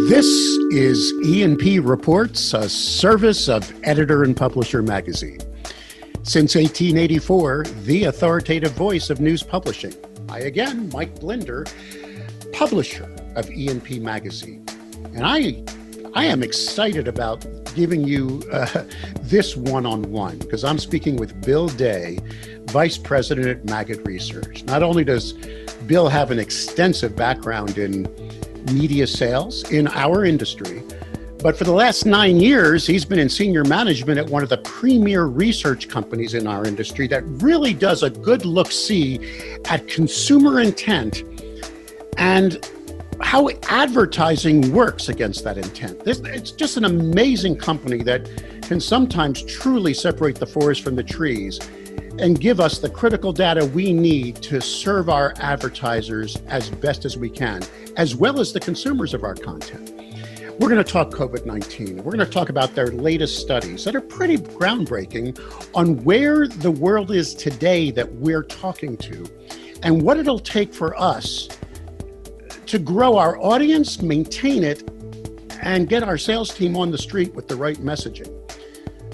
This is E&P Reports, a service of Editor and Publisher magazine. Since 1884, the authoritative voice of news publishing. I again, Mike Blinder, publisher of E&P magazine. And I am excited about giving you this one-on-one because I'm speaking with Bill Day, Vice President at Magid Research. Not only does Bill have an extensive background in media sales in our industry, but for the last 9 years, he's been in senior management at one of the premier research companies in our industry that really does a good look-see at consumer intent and how advertising works against that intent. It's just an amazing company that can sometimes truly separate the forest from the trees and give us the critical data we need to serve our advertisers as best as we can, as well as the consumers of our content. We're going to talk COVID-19. We're going to talk about their latest studies that are pretty groundbreaking on where the world is today that we're talking to and what it'll take for us to grow our audience, maintain it, and get our sales team on the street with the right messaging.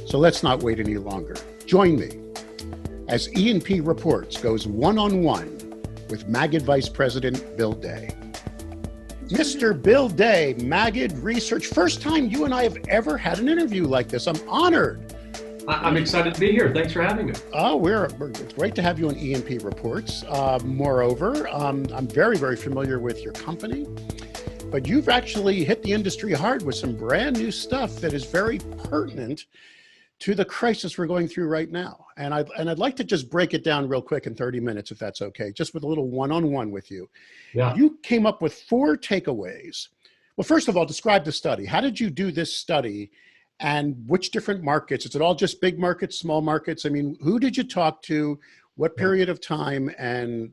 So let's not wait any longer. Join me as E&P Reports goes one-on-one with Magid Vice President Bill Day. Mr. Bill Day, Magid Research. First time you and I have ever had an interview like this. I'm honored. I'm excited to be here. Thanks for having me. Oh, it's great to have you on E&P Reports. Moreover, I'm very, very familiar with your company, but you've actually hit the industry hard with some brand new stuff that is very pertinent to the crisis we're going through right now. And I'd like to just break it down real quick in 30 minutes, if that's okay, just with a little one-on-one with you. Yeah. You came up with 4 takeaways. Well, first of all, describe the study. How did you do this study and which different markets? Is it all just big markets, small markets? I mean, who did you talk to? What period of time, and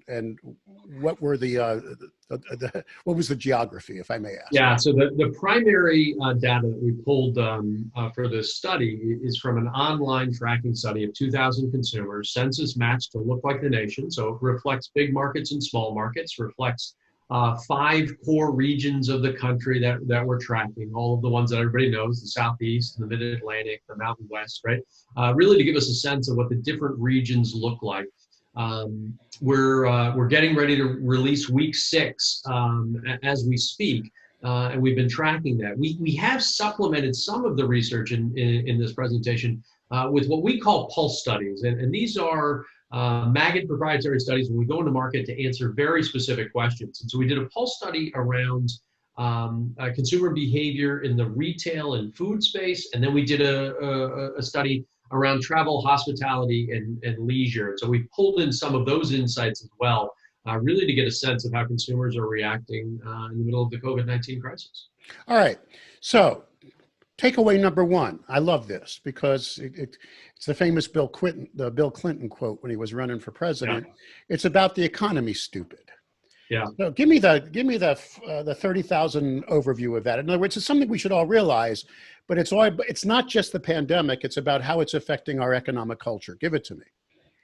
what were what was the geography, if I may ask? Yeah, so the primary data that we pulled for this study is from an online tracking study of 2,000 consumers, census matched to look like the nation. So it reflects big markets and small markets, reflects 5 core regions of the country that we're tracking, all of the ones that everybody knows, the Southeast, the Mid-Atlantic, the Mountain West, right? Really to give us a sense of what the different regions look like. We're getting ready to release week 6 as we speak, and we've been tracking that. We have supplemented some of the research in this presentation with what we call pulse studies, and these are Magid proprietary studies when we go into market to answer very specific questions. And so we did a pulse study around consumer behavior in the retail and food space, and then we did a study around travel, hospitality, and leisure. So we pulled in some of those insights as well, really to get a sense of how consumers are reacting in the middle of the COVID-19 crisis. All right. So takeaway number 1. I love this because it's the famous Bill Clinton quote when he was running for president. Yeah. It's about the economy, stupid. Yeah. So give me the 30,000 overview of that. In other words, it's something we should all realize, but it's not just the pandemic. It's about how it's affecting our economic culture. Give it to me.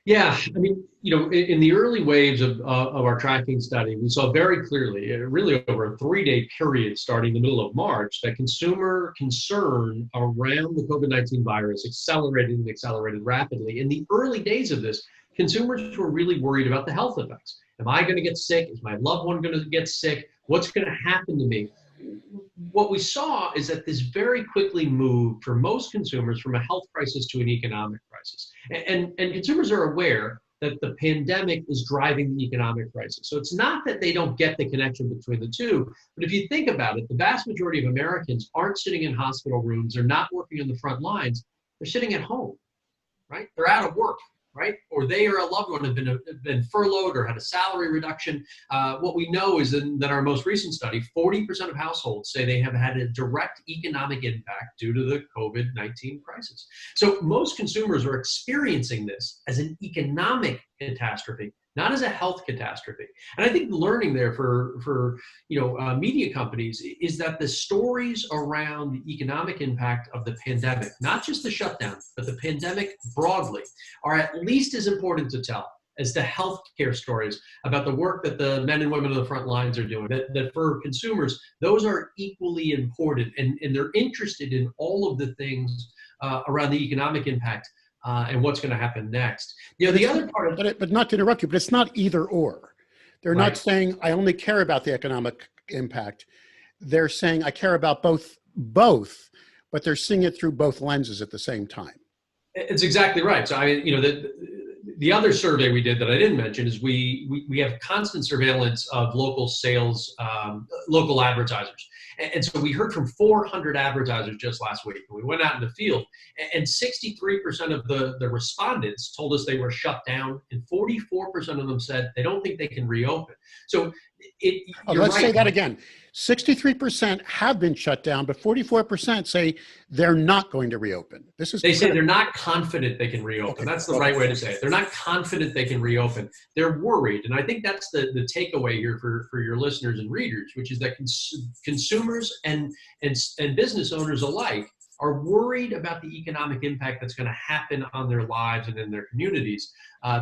Yeah, I mean, in the early waves of our tracking study, we saw very clearly, really over a 3-day period starting the middle of March, that consumer concern around the COVID-19 virus accelerated rapidly. In the early days of this, consumers were really worried about the health effects. Am I going to get sick? Is my loved one going to get sick? What's going to happen to me? What we saw is that this very quickly moved for most consumers from a health crisis to an economic crisis. And consumers are aware that the pandemic is driving the economic crisis. So it's not that they don't get the connection between the two, but if you think about it, the vast majority of Americans aren't sitting in hospital rooms, they're not working on the front lines, they're sitting at home, right? They're out of work, right? Or they or a loved one have been furloughed or had a salary reduction. What we know is that our most recent study, 40% of households say they have had a direct economic impact due to the COVID-19 crisis. So most consumers are experiencing this as an economic catastrophe, not as a health catastrophe. And I think the learning there for media companies is that the stories around the economic impact of the pandemic, not just the shutdown, but the pandemic broadly, are at least as important to tell as the healthcare stories, about the work that the men and women on the front lines are doing, that for consumers, those are equally important, and they're interested in all of the things around the economic impact and what's going to happen next. The other part of but not to interrupt you, but it's not either or. They're right. not saying I only care about the economic impact. They're saying I care about both, but they're seeing it through both lenses at the same time. It's exactly right. So the other survey we did that I didn't mention is we have constant surveillance of local sales, local advertisers. And so we heard from 400 advertisers just last week. We went out in the field, and 63% of the respondents told us they were shut down, and 44% of them said they don't think they can reopen. So let's right. say that again. 63% have been shut down, but 44% say they're not going to reopen. They say they're not confident they can reopen. Okay. That's the right way to say it. They're not confident they can reopen. They're worried. And I think that's the takeaway here for your listeners and readers, which is that consumers and business owners alike are worried about the economic impact that's going to happen on their lives and in their communities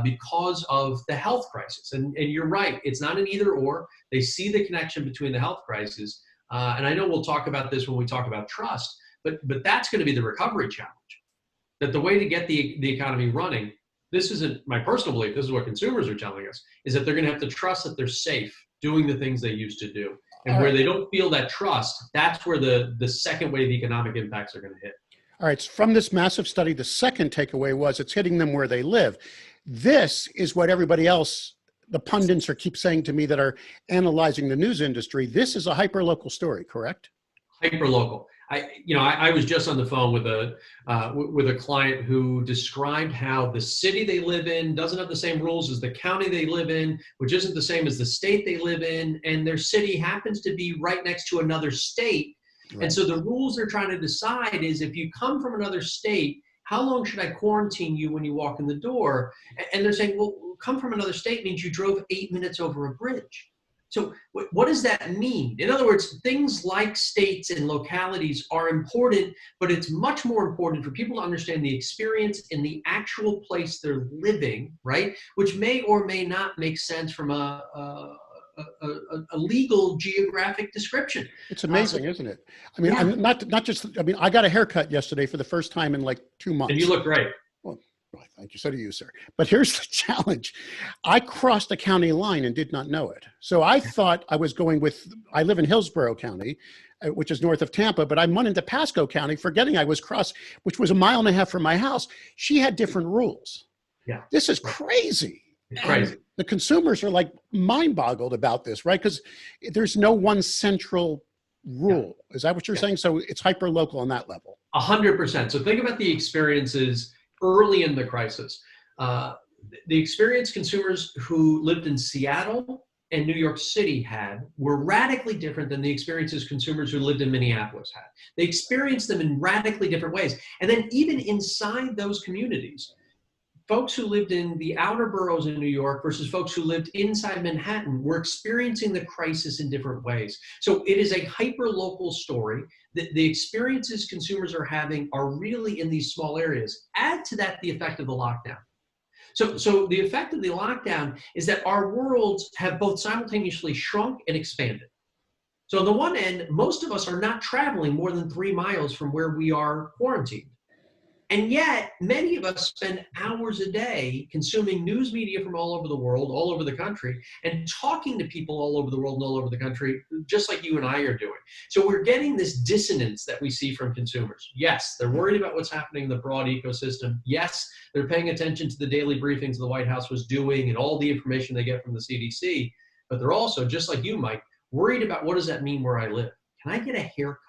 because of the health crisis. And you're right, it's not an either or. They see the connection between the health crisis. And I know we'll talk about this when we talk about trust, but that's going to be the recovery challenge. That the way to get the economy running, this isn't my personal belief, this is what consumers are telling us, is that they're going to have to trust that they're safe doing the things they used to do. And where they don't feel that trust, that's where the second wave economic impacts are going to hit. All right, so from this massive study, the second takeaway was it's hitting them where they live. This is what everybody else, the pundits keep saying to me that are analyzing the news industry. This is a hyper-local story, correct? Hyper-local. I was just on the phone with a client who described how the city they live in doesn't have the same rules as the county they live in, which isn't the same as the state they live in, and their city happens to be right next to another state. Right. And so the rules they're trying to decide is if you come from another state, how long should I quarantine you when you walk in the door? And they're saying, well, come from another state means you drove 8 minutes over a bridge. So what does that mean? In other words, things like states and localities are important, but it's much more important for people to understand the experience in the actual place they're living, right? Which may or may not make sense from a legal geographic description. It's amazing, isn't it? I mean, I'm not just, I mean, I got a haircut yesterday for the first time in like 2 months. And you look great. Well, thank you. So do you, sir. But here's the challenge. I crossed a county line and did not know it. So I thought I was going I live in Hillsborough County, which is north of Tampa, but I went into Pasco County forgetting I was which was 1.5 miles from my house. She had different rules. Yeah. This is crazy. It's crazy. And the consumers are like mind boggled about this, right? Because there's no one central rule. Yeah. Is that what you're saying? So it's hyper local on that level. 100%. So think about the experiences early in the crisis. The experience consumers who lived in Seattle and New York City had were radically different than the experiences consumers who lived in Minneapolis had. They experienced them in radically different ways. And then even inside those communities, folks who lived in the outer boroughs in New York versus folks who lived inside Manhattan were experiencing the crisis in different ways. So it is a hyper-local story. The experiences consumers are having are really in these small areas. Add to that the effect of the lockdown. So the effect of the lockdown is that our worlds have both simultaneously shrunk and expanded. So on the one end, most of us are not traveling more than 3 miles from where we are quarantined. And yet, many of us spend hours a day consuming news media from all over the world, all over the country, and talking to people all over the world and all over the country, just like you and I are doing. So we're getting this dissonance that we see from consumers. Yes, they're worried about what's happening in the broad ecosystem. Yes, they're paying attention to the daily briefings the White House was doing and all the information they get from the CDC. But they're also, just like you, Mike, worried about what does that mean where I live? Can I get a haircut?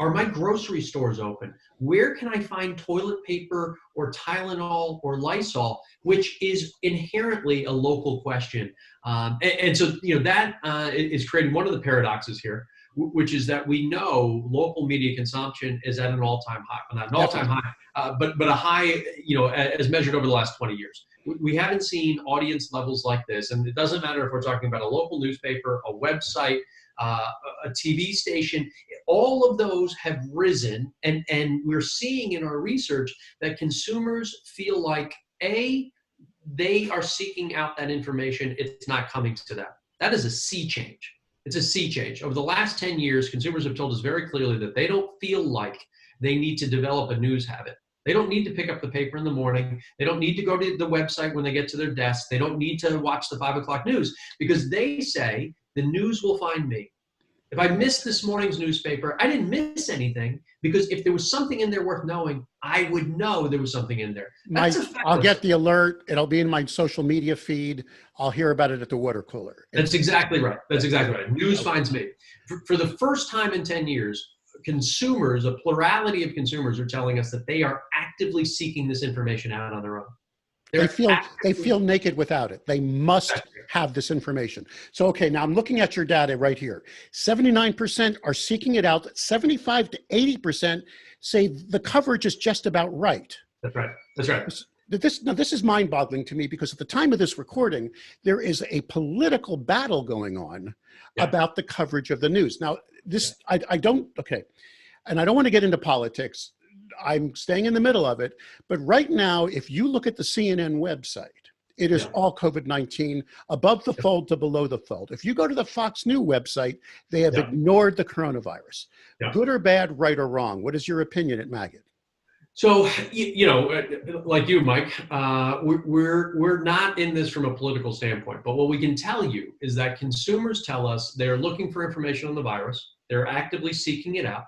Are my grocery stores open? Where can I find toilet paper or Tylenol or Lysol, which is inherently a local question? And so, that is creating one of the paradoxes here, which is that we know local media consumption is at an all-time high, not an all-time high, but a high, as measured over the last 20 years. We haven't seen audience levels like this. And it doesn't matter if we're talking about a local newspaper, a website, a TV station, all of those have risen, and we're seeing in our research that consumers feel like, A, they are seeking out that information. It's not coming to them. That is a sea change. It's a sea change. Over the last 10 years, consumers have told us very clearly that they don't feel like they need to develop a news habit. They don't need to pick up the paper in the morning. They don't need to go to the website when they get to their desk. They don't need to watch the 5 o'clock news, because they say the news will find me. If I missed this morning's newspaper, I didn't miss anything, because if there was something in there worth knowing, I would know there was something in there. I'll get the alert. It'll be in my social media feed. I'll hear about it at the water cooler. That's exactly right. That's exactly right. News finds me. For the first time in 10 years, consumers, a plurality of consumers, are telling us that they are actively seeking this information out on their own. They feel naked without it. They must have this information. So, okay, now I'm looking at your data right here. 79% are seeking it out. 75 to 80% say the coverage is just about right. That's right. That's right. This is mind-boggling to me, because at the time of this recording, there is a political battle going on about the coverage of the news. Now, I don't want to get into politics. I'm staying in the middle of it. But right now, if you look at the CNN website, it is all COVID-19, above the fold to below the fold. If you go to the Fox News website, they have ignored the coronavirus. Good or bad, right or wrong? What is your opinion at Magid? So, like you, Mike, we're not in this from a political standpoint. But what we can tell you is that consumers tell us they're looking for information on the virus. They're actively seeking it out.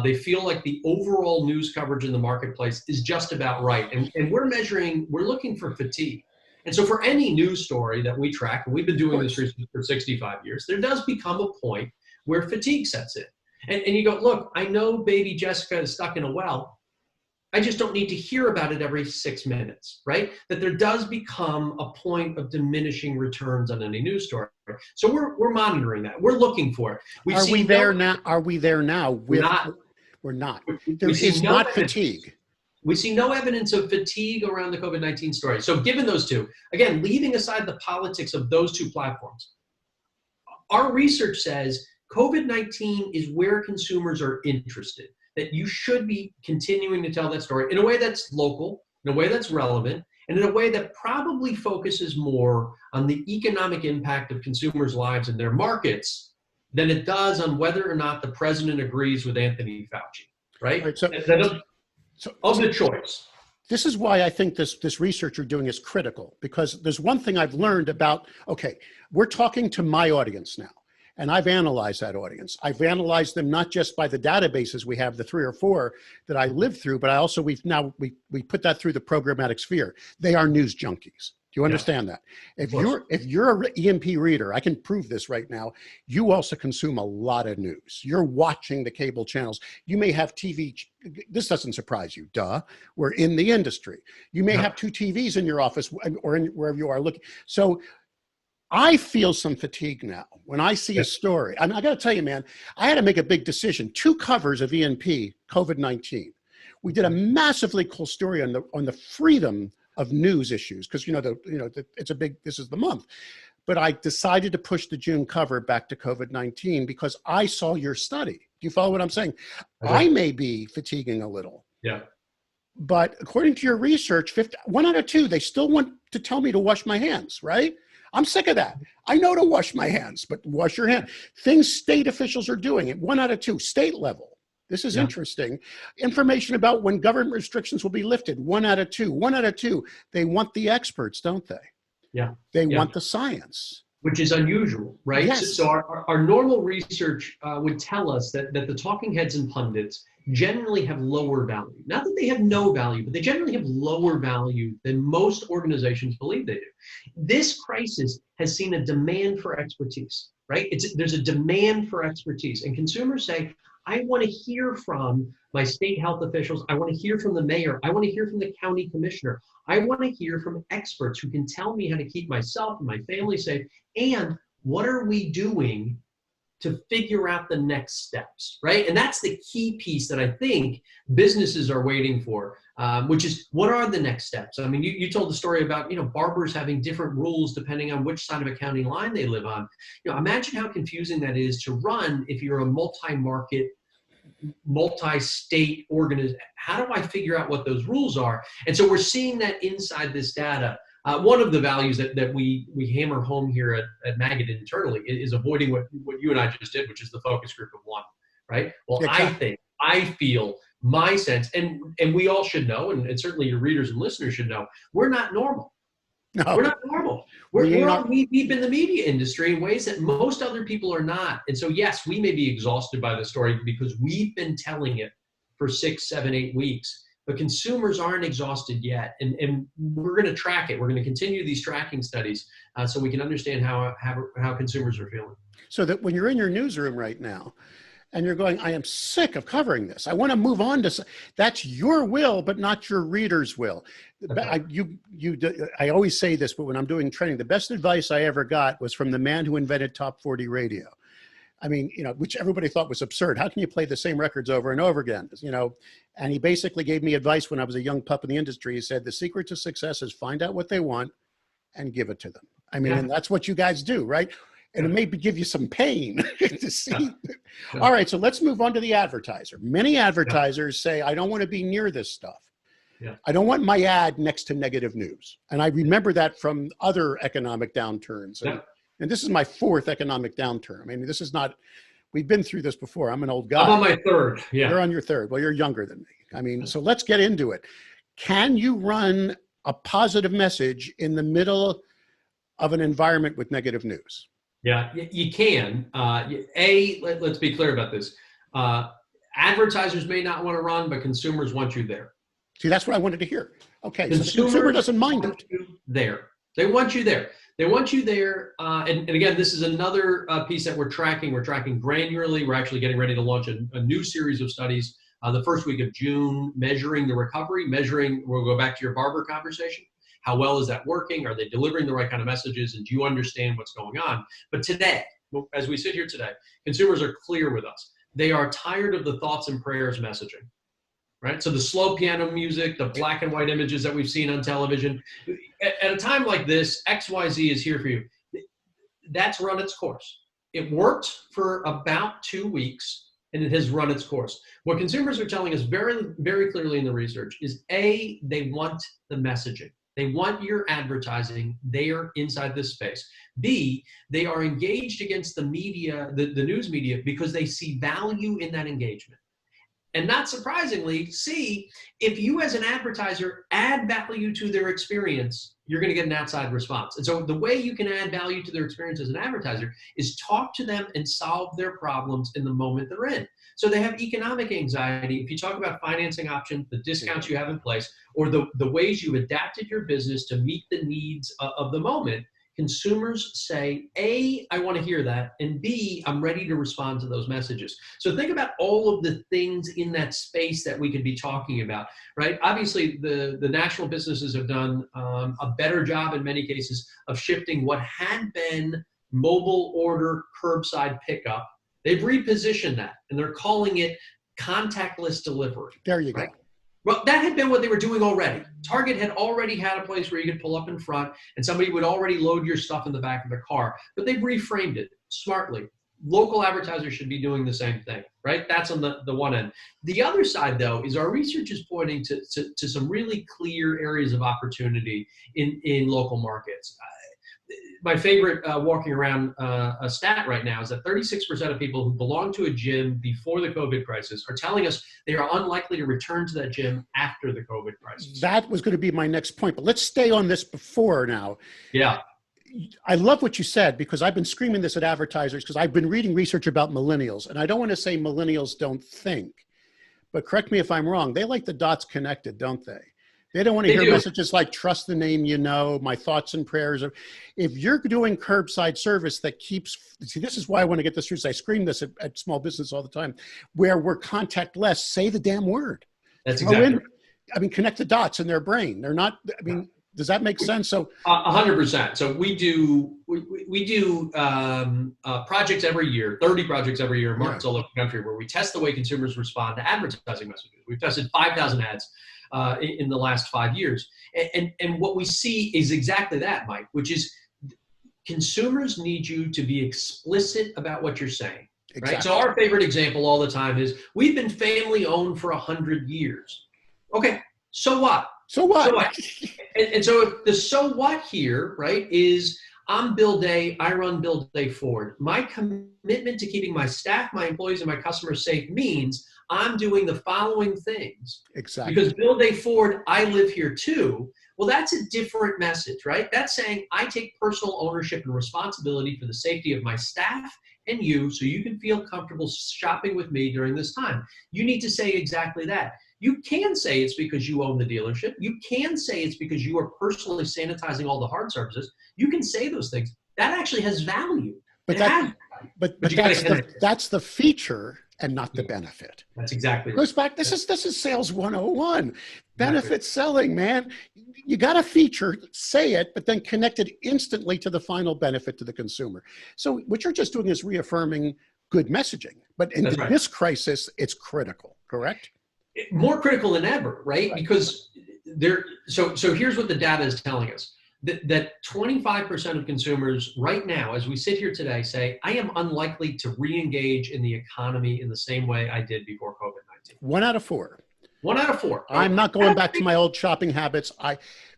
They feel like the overall news coverage in the marketplace is just about right. And we're looking for fatigue. And so for any news story that we track, and we've been doing this research for 65 years, there does become a point where fatigue sets in. And you go, look, I know baby Jessica is stuck in a well. I just don't need to hear about it every 6 minutes, right? That there does become a point of diminishing returns on any news story. So we're monitoring that. We're looking for it. Are we there now? We're not. There is not fatigue. We see no evidence of fatigue around the COVID-19 story. So given those two, again, leaving aside the politics of those two platforms, our research says COVID-19 is where consumers are interested, that you should be continuing to tell that story in a way that's local, in a way that's relevant, and in a way that probably focuses more on the economic impact of consumers' lives and their markets than it does on whether or not the president agrees with Anthony Fauci, right? Of the choice. This is why I think this research you're doing is critical, because there's one thing I've learned about, okay, we're talking to my audience now, and I've analyzed that audience. I've analyzed them not just by the databases we have, the 3 or 4 that I lived through, but I also, we put that through the programmatic sphere. They are news junkies. Do you understand that? If you're an EMP reader, I can prove this right now, you also consume a lot of news. You're watching the cable channels. You may have TV. This doesn't surprise you, duh. We're in the industry. You may have 2 TVs in your office or wherever you are looking. So I feel some fatigue now when I see a story. I got to tell you, man, I had to make a big decision. 2 covers of ENP, COVID-19. We did a massively cool story on the freedom of news issues, because it's a big, this is the month. But I decided to push the June cover back to COVID-19 because I saw your study. Do you follow what I'm saying? I may be fatiguing a little. Yeah. But according to your research, 1 out of 2, they still want to tell me to wash my hands, right? I'm sick of that. I know to wash my hands, but wash your hand. Things state officials are doing it. 1 out of 2, state level. This is interesting. Information about when government restrictions will be lifted. 1 out of 2. 1 out of 2. They want the experts, don't they? Yeah. They want the science. Which is unusual, right? Yes. So our normal research would tell us that the talking heads and pundits generally have lower value. Not that they have no value, but they generally have lower value than most organizations believe they do. This crisis has seen a demand for expertise, right? There's a demand for expertise, and consumers say, I want to hear from my state health officials. I want to hear from the mayor. I want to hear from the county commissioner. I want to hear from experts who can tell me how to keep myself and my family safe. And what are we doing to figure out the next steps, right? And that's the key piece that I think businesses are waiting for, which is, what are the next steps? I mean, you told the story about, barbers having different rules depending on which side of a county line they live on. Imagine how confusing that is to run if you're a multi-market, multi-state organization. How do I figure out what those rules are? And so we're seeing that inside this data. One of the values that we hammer home here at Magid internally is avoiding what you and I just did, which is the focus group of one, right? Well, Exactly. I feel, my sense, and we all should know, and certainly your readers and listeners should know, we're not normal. We're No, not normal. we We're are. all knee deep in the media industry in ways that most other people are not. And so, yes, we may be exhausted by the story because we've been telling it for 6, 7, 8 weeks, but consumers aren't exhausted yet. And we're going to track it. We're going to continue these tracking studies so we can understand how consumers are feeling. So that when you're in your newsroom right now, and you're going, I am sick of covering this. I want to move on to, that's your will, but not your reader's will. I always say this, but when I'm doing training, the best advice I ever got was from the man who invented Top 40 radio. I mean, which everybody thought was absurd. How can you play the same records over and over again? And he basically gave me advice when I was a young pup in the industry. He said, the secret to success is find out what they want and give it to them. I mean, and that's what you guys do, right? And it may give you some pain to see. All right, so let's move on to the advertiser. Many advertisers say, I don't want to be near this stuff. I don't want my ad next to negative news. And I remember that from other economic downturns. And this is my 4th economic downturn. I mean, this is not, we've been through this before. I'm an old guy. I'm on my 3rd. Yeah. You're on your 3rd. Well, you're younger than me. I mean, so let's get into it. Can you run a positive message in the middle of an environment with negative news? Yeah, you can. Let's be clear about this. Advertisers may not want to run, but consumers want you there. See, that's what I wanted to hear. Okay, so the consumer doesn't mind it. There. They want you there. They want you there. And again, this is another piece that we're tracking. We're tracking granularly. We're actually getting ready to launch a new series of studies the first week of June, measuring the recovery, we'll go back to your barber conversation. How well is that working? Are they delivering the right kind of messages? And do you understand what's going on? But today, as we sit here today, consumers are clear with us. They are tired of the thoughts and prayers messaging, right? So the slow piano music, the black and white images that we've seen on television. At a time like this, XYZ is here for you. That's run its course. It worked for about 2 weeks, and it has run its course. What consumers are telling us very, very clearly in the research is A, they want the messaging. They want your advertising. They are inside this space. B, they are engaged against the media, the news media, because they see value in that engagement. And not surprisingly, C, if you as an advertiser add value to their experience, you're going to get an outside response. And so the way you can add value to their experience as an advertiser is talk to them and solve their problems in the moment they're in. So they have economic anxiety. If you talk about financing options, the discounts you have in place, or the ways you adapted your business to meet the needs of the moment, consumers say, A, I want to hear that, and B, I'm ready to respond to those messages. So think about all of the things in that space that we could be talking about, right? Obviously, the national businesses have done a better job in many cases of shifting what had been mobile order curbside pickup. They've repositioned that, and they're calling it contactless delivery. There you go. Right? Well, that had been what they were doing already. Target had already had a place where you could pull up in front and somebody would already load your stuff in the back of the car, but they've reframed it smartly. Local advertisers should be doing the same thing, right? That's on the one end. The other side, though, is our research is pointing to some really clear areas of opportunity in local markets. My favorite walking around a stat right now is that 36% of people who belong to a gym before the COVID crisis are telling us they are unlikely to return to that gym after the COVID crisis. That was going to be my next point, but let's stay on this before now. Yeah. I love what you said, because I've been screaming this at advertisers, because I've been reading research about millennials, and I don't want to say millennials don't think, but correct me if I'm wrong. They like the dots connected, don't they? They don't want to hear messages like trust the name you know, my thoughts and prayers. If you're doing curbside service that keeps, see, this is why I want to get this through. I scream this at small business all the time, where we're contactless, say the damn word. That's exactly right. I mean, connect the dots in their brain. They're not, I mean, does that make sense? So 100%. So we do projects every year, 30 projects every year, markets all over the country, where we test the way consumers respond to advertising messages. We've tested 5,000 ads in the last 5 years. And what we see is exactly that, Mike, which is consumers need you to be explicit about what you're saying. Exactly. Right? So our favorite example all the time is, we've been family owned for 100 years. Okay, so what? So what? So what? And so if the so what here, right, is I'm Bill Day, I run Bill Day Ford. My commitment to keeping my staff, my employees, and my customers safe means I'm doing the following things. Exactly. Because Bill Day Ford, I live here too. Well, that's a different message, right? That's saying I take personal ownership and responsibility for the safety of my staff and you, so you can feel comfortable shopping with me during this time. You need to say exactly that. You can say it's because you own the dealership. You can say it's because you are personally sanitizing all the hard surfaces. You can say those things. That actually has value. But that's the feature and not the benefit. That's exactly right. Goes back. This is sales 101. Benefit selling, man. You got a feature, say it, but then connect it instantly to the final benefit to the consumer. So what you're just doing is reaffirming good messaging. But in this crisis, it's critical, correct? More critical than ever, right? Because so here's what the data is telling us. That 25% of consumers right now, as we sit here today, say, I am unlikely to re-engage in the economy in the same way I did before COVID-19. 1 out of 4. 1 out of 4. I'm not going back to my old shopping habits.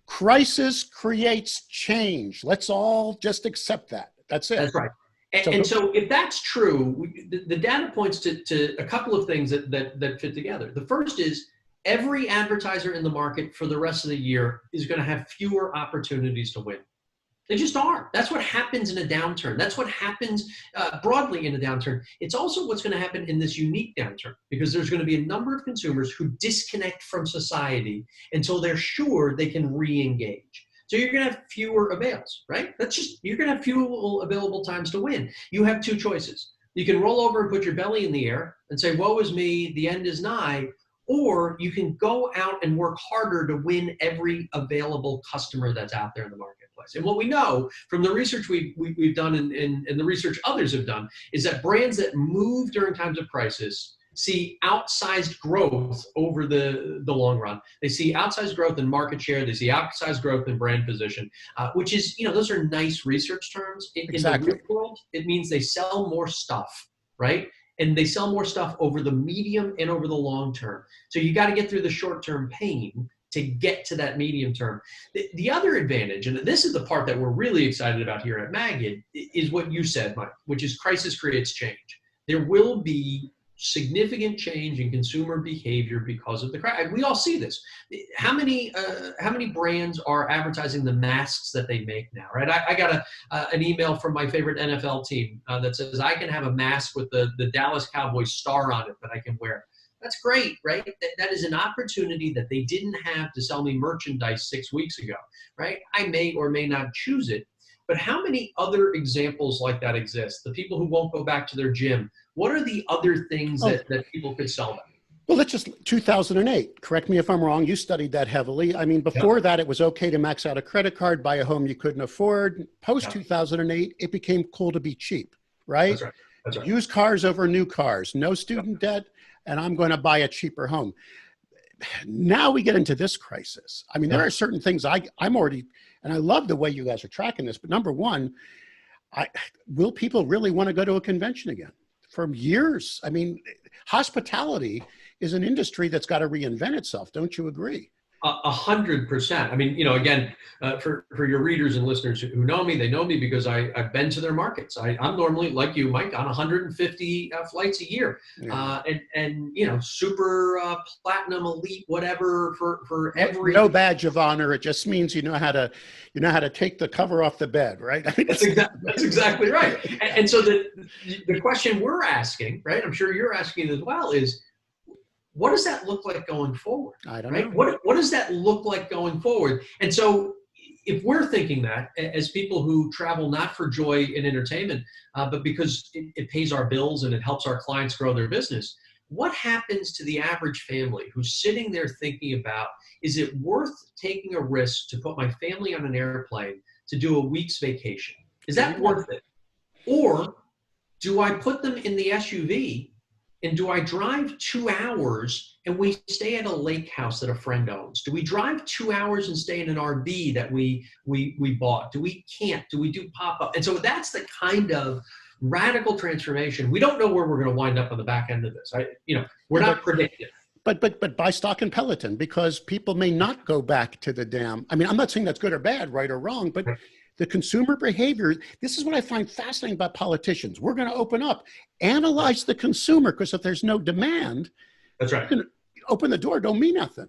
Crisis creates change. Let's all just accept that. That's it. That's right. And so if that's true, the data points to a couple of things that fit together. The first is every advertiser in the market for the rest of the year is going to have fewer opportunities to win. They just are. That's what happens in a downturn. That's what happens broadly in a downturn. It's also what's going to happen in this unique downturn, because there's going to be a number of consumers who disconnect from society until they're sure they can re-engage. So you're going to have fewer avails, right? You're going to have fewer available times to win. You have two choices. You can roll over and put your belly in the air and say, woe is me, the end is nigh. Or you can go out and work harder to win every available customer that's out there in the marketplace. And what we know from the research we've done and the research others have done is that brands that move during times of crisis see outsized growth over the long run. They see outsized growth in market share. They see outsized growth in brand position, which is, those are nice research terms. Exactly. In the real world, it means they sell more stuff, right? And they sell more stuff over the medium and over the long term. So you got to get through the short-term pain to get to that medium term. The other advantage, and this is the part that we're really excited about here at Magid, is what you said, Mike, which is crisis creates change. There will be significant change in consumer behavior because of the crisis. We all see this. How many brands are advertising the masks that they make now, right? I got an email from my favorite NFL team that says I can have a mask with the Dallas Cowboys star on it that I can wear. That's great, right? That is an opportunity that they didn't have to sell me merchandise 6 weeks ago, right? I may or may not choose it. But how many other examples like that exist? The people who won't go back to their gym. What are the other things that people could sell them? Well, that's just 2008. Correct me if I'm wrong. You studied that heavily. I mean, before that, it was okay to max out a credit card, buy a home you couldn't afford. Post 2008, it became cool to be cheap, right? That's right. That's right. Used cars over new cars, no student debt, and I'm going to buy a cheaper home. Now we get into this crisis. I mean, there are certain things I'm already, and I love the way you guys are tracking this, but number one, will people really want to go to a convention again? For years, I mean, hospitality is an industry that's got to reinvent itself. Don't you agree? 100%. I mean, again, for your readers and listeners who know me, they know me because I've been to their markets. I'm normally, like you, Mike, on 150 flights a year, and super platinum, elite, whatever for every. No badge of honor. It just means you know how to take the cover off the bed, right? I mean, that's exactly right. And so the question we're asking, right? I'm sure you're asking as well, is, what does that look like going forward? I don't know. What does that look like going forward? And so if we're thinking that as people who travel not for joy and entertainment, but because it pays our bills and it helps our clients grow their business, what happens to the average family who's sitting there thinking about, is it worth taking a risk to put my family on an airplane to do a week's vacation? Is that worth it? Or do I put them in the SUV and do I drive 2 hours and we stay at a lake house that a friend owns? Do we drive 2 hours and stay in an RV that we bought? Do we camp? Do we do pop-up? And so that's the kind of radical transformation. We don't know where we're going to wind up on the back end of this. We're not predictive. But buy stock in Peloton, because people may not go back to the damn. I mean, I'm not saying that's good or bad, right or wrong, but the consumer behavior, this is what I find fascinating about politicians. We're going to open up, analyze the consumer, because if there's no demand, that's right. Open the door don't mean nothing.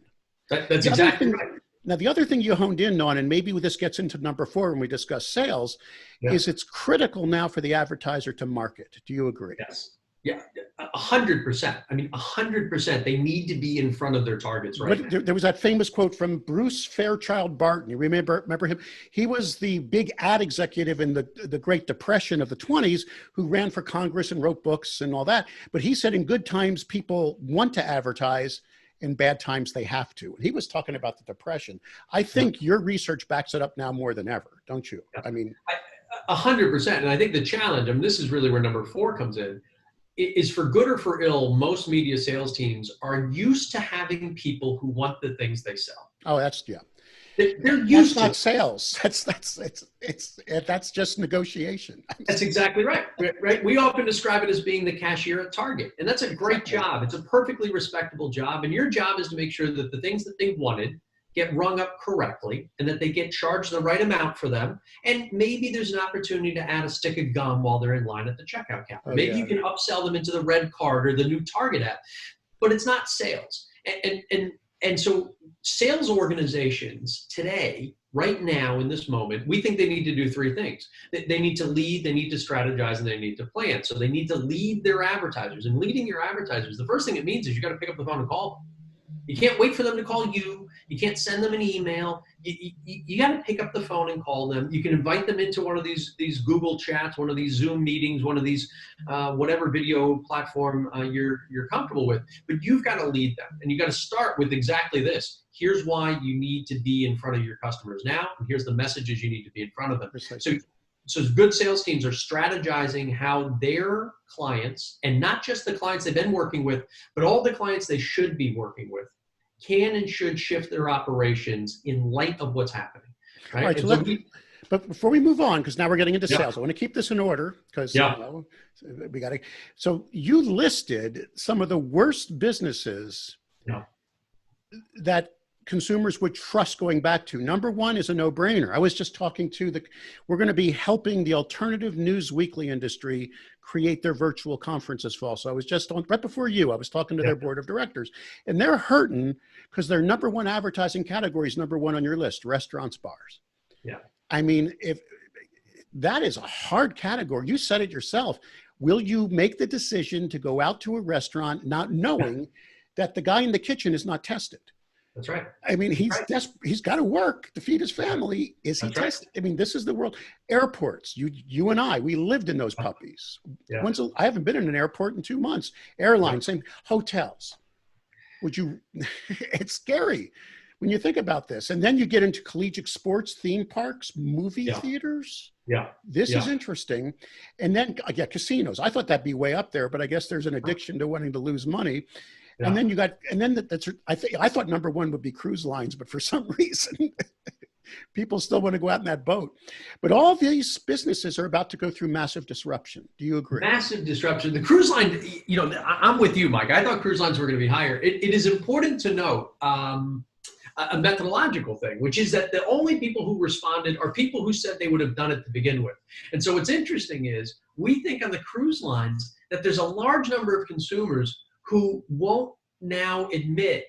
That's exactly right. Now, the other thing you honed in on, and maybe this gets into number 4 when we discuss sales, is it's critical now for the advertiser to market. Do you agree? Yes. Yeah, 100%. I mean, 100%. They need to be in front of their targets, right? But there was that famous quote from Bruce Fairchild Barton. You remember him? He was the big ad executive in the Great Depression of the 20s who ran for Congress and wrote books and all that. But he said in good times, people want to advertise. In bad times, they have to. He was talking about the Depression. I think your research backs it up now more than ever, don't you? I mean, 100%. And I think the challenge, and this is really where number 4 comes in, is for good or for ill, most media sales teams are used to having people who want the things they sell. Oh, that's, yeah. They're used to not sales. That's just negotiation. That's exactly right. Right. We often describe it as being the cashier at Target, and that's a great job. It's a perfectly respectable job, and your job is to make sure that the things that they wanted get rung up correctly, and that they get charged the right amount for them. And maybe there's an opportunity to add a stick of gum while they're in line at the checkout counter. Maybe you can upsell them into the red card or the new Target app, but it's not sales. And so sales organizations today, right now in this moment, we think they need to do 3 things. They need to lead, they need to strategize, and they need to plan. So they need to lead their advertisers. And leading your advertisers, the first thing it means is you got to pick up the phone and call them. You can't wait for them to call you. You can't send them an email. You got to pick up the phone and call them. You can invite them into one of these Google chats, one of these Zoom meetings, one of these whatever video platform you're comfortable with. But you've got to lead them, and you got to start with exactly this. Here's why you need to be in front of your customers now, and here's the messages you need to be in front of them. So good sales teams are strategizing how their clients, and not just the clients they've been working with, but all the clients they should be working with, can and should shift their operations in light of what's happening. Right. All right, but before we move on, because now we're getting into sales, I want to keep this in order because we got to. So you listed some of the worst businesses that consumers would trust going back to. Number 1 is a no-brainer. I was just talking to we're going to be helping the alternative news weekly industry create their virtual conference this fall. So I was just on, right before you, I was talking to their board of directors, and they're hurting because their number 1 advertising category is number 1 on your list, restaurants, bars. Yeah. I mean, if that is a hard category, you said it yourself. Will you make the decision to go out to a restaurant not knowing that the guy in the kitchen is not tested? That's right. I mean, he's got to work to feed his family. Is he tested? I mean, this is the world. Airports, you and I, we lived in those puppies. Yeah. I haven't been in an airport in 2 months. Airlines, same. Hotels. It's scary when you think about this. And then you get into collegiate sports, theme parks, movie theaters. Yeah. This is interesting. And then, casinos. I thought that'd be way up there, but I guess there's an addiction to wanting to lose money. Yeah. And then I thought number 1 would be cruise lines, but for some reason, people still want to go out in that boat. But all these businesses are about to go through massive disruption. Do you agree? Massive disruption. The cruise line, I'm with you, Mike. I thought cruise lines were going to be higher. It is important to note a methodological thing, which is that the only people who responded are people who said they would have done it to begin with. And so what's interesting is we think on the cruise lines that there's a large number of consumers who won't now admit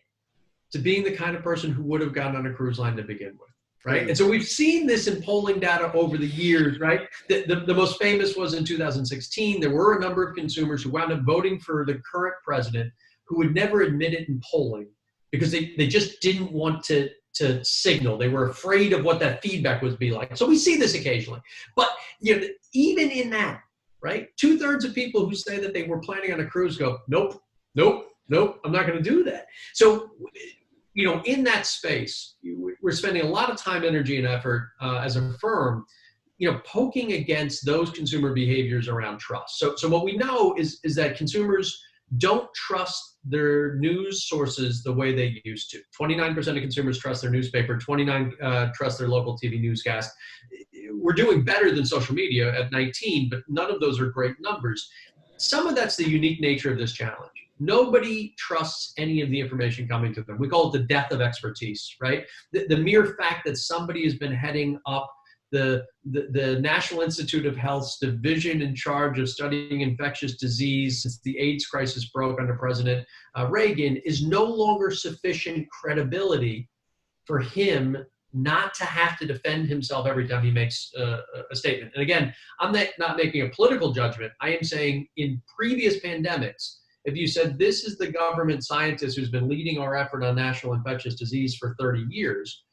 to being the kind of person who would have gotten on a cruise line to begin with, right? And so we've seen this in polling data over the years, right? The most famous was in 2016. There were a number of consumers who wound up voting for the current president who would never admit it in polling because they just didn't want to signal. They were afraid of what that feedback would be like. So we see this occasionally. But even in that, right, 2/3 of people who say that they were planning on a cruise go, nope, I'm not going to do that. So, in that space, we're spending a lot of time, energy, and effort as a firm, poking against those consumer behaviors around trust. So what we know is that consumers don't trust their news sources the way they used to. 29% of consumers trust their newspaper, 29% trust their local TV newscast. We're doing better than social media at 19, but none of those are great numbers. some of that's the unique nature of this challenge. Nobody trusts any of the information coming to them. We call it the death of expertise, right? The mere fact that somebody has been heading up the National Institute of Health's division in charge of studying infectious disease since the AIDS crisis broke under President Reagan is no longer sufficient credibility for him not to have to defend himself every time he makes a statement. And again, I'm not making a political judgment. I am saying in previous pandemics, if you said this is the government scientist who's been leading our effort on national infectious disease for 30 years,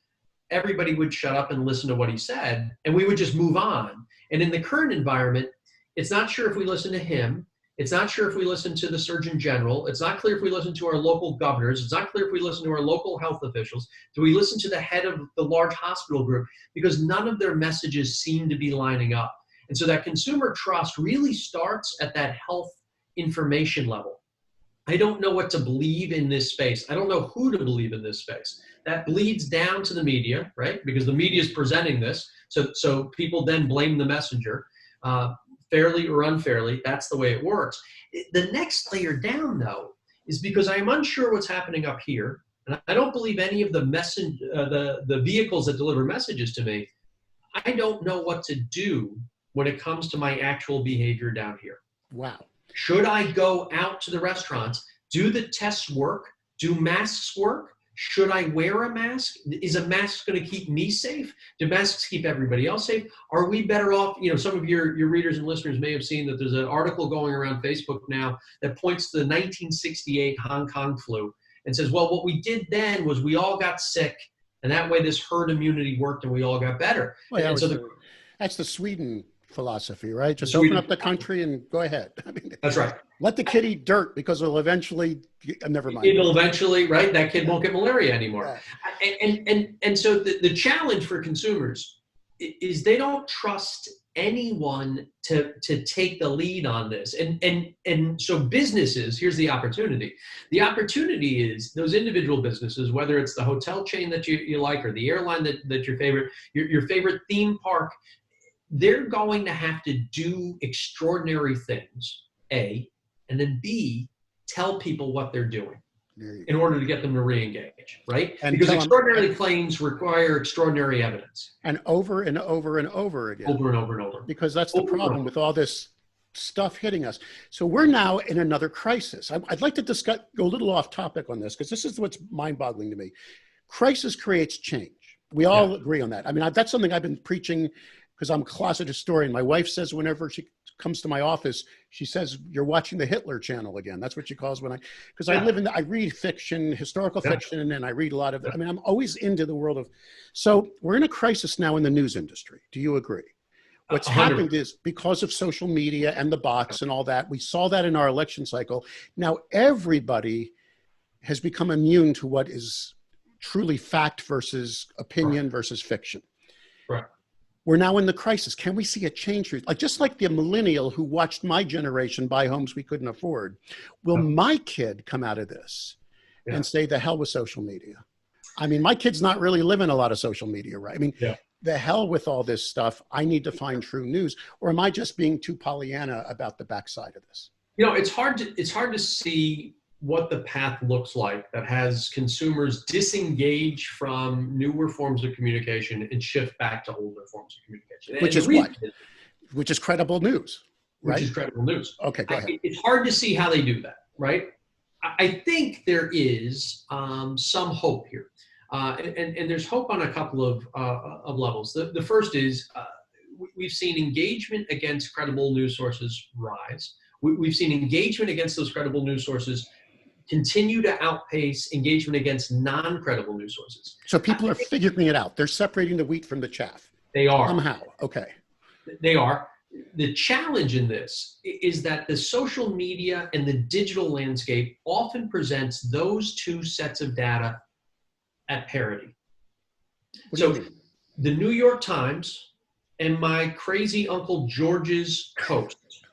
everybody would shut up and listen to what he said, and we would just move on. And in the current environment, it's not sure if we listen to him. It's not sure if we listen to the Surgeon General. It's not clear if we listen to our local governors. It's not clear if we listen to our local health officials. Do we listen to the head of the large hospital group? Because none of their messages seem to be lining up. And so that consumer trust really starts at that health information level. I don't know what to believe in this space. I don't know who to believe in this space. That bleeds down to the media, right? Because the media is presenting this. So people then blame the messenger, fairly or unfairly. That's the way it works. The next layer down, though, is because I am unsure what's happening up here. And I don't believe any of the vehicles that deliver messages to me. I don't know what to do when it comes to my actual behavior down here. Wow. Should I go out to the restaurants? Do the tests work? Do masks work? Should I wear a mask? Is a mask going to keep me safe? Do masks keep everybody else safe? Are we better off? You know, some of your readers and listeners may have seen that there's an article going around Facebook now that points to the 1968 Hong Kong flu and says, well, what we did then was we all got sick, and that way this herd immunity worked and we all got better. Well, and so that's the Sweden philosophy, right? Just open up the country and go ahead. I mean, that's right. Let the kid eat dirt because it'll eventually, never mind. It'll eventually, right? That kid won't get malaria anymore. Yeah. And so the challenge for consumers is they don't trust anyone to take the lead on this. And so businesses, here's the opportunity. The opportunity is those individual businesses, whether it's the hotel chain that you like or the airline that your favorite theme park, they're going to have to do extraordinary things, A, and then B, tell people what they're doing in order to get them to re-engage, right? And because extraordinary claims require extraordinary evidence. And over and over and over again. Over and over and over. Because that's the problem with all this stuff hitting us. So we're now in another crisis. I'd like to go a little off topic on this because this is what's mind-boggling to me. Crisis creates change. We all agree on that. I mean, that's something I've been preaching because I'm a closet historian. My wife says whenever she comes to my office, she says, you're watching the Hitler channel again. That's what she calls because I read fiction, historical fiction, and I read a lot of, I'm always into the world of, so we're in a crisis now in the news industry. Do you agree? What's happened is because of social media and the bots and all that, we saw that in our election cycle. Now everybody has become immune to what is truly fact versus opinion versus fiction. Right. We're now in the crisis. Can we see a change? Just like the millennial who watched my generation buy homes we couldn't afford, will my kid come out of this and say, the hell with social media? I mean, my kid's not really living a lot of social media, right? I mean, the hell with all this stuff. I need to find true news. Or am I just being too Pollyanna about the backside of this? You know, it's hard to see what the path looks like that has consumers disengage from newer forms of communication and shift back to older forms of communication. Which is what? Which is credible news, right? Which is credible news. Okay, go ahead. It's hard to see how they do that, right? I think there is some hope here. And there's hope on a couple of levels. The first is we've seen engagement against credible news sources rise. We've seen engagement against those credible news sources continue to outpace engagement against non-credible news sources. So people are figuring it out. They're separating the wheat from the chaff. They are. Somehow, okay. They are. The challenge in this is that the social media and the digital landscape often presents those two sets of data at parity. So the New York Times and my crazy Uncle George's posts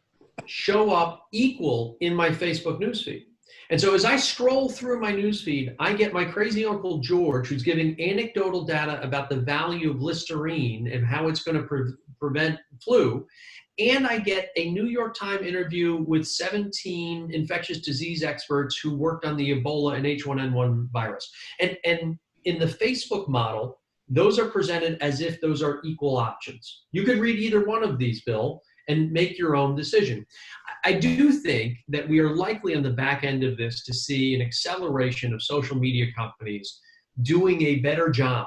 show up equal in my Facebook newsfeed. And so as I scroll through my newsfeed, I get my crazy Uncle George, who's giving anecdotal data about the value of Listerine and how it's going to prevent flu. and I get a New York Times interview with 17 infectious disease experts who worked on the Ebola and H1N1 virus. And in the Facebook model, those are presented as if those are equal options. You could read either one of these, Bill, and make your own decision. I do think that we are likely on the back end of this to see an acceleration of social media companies doing a better job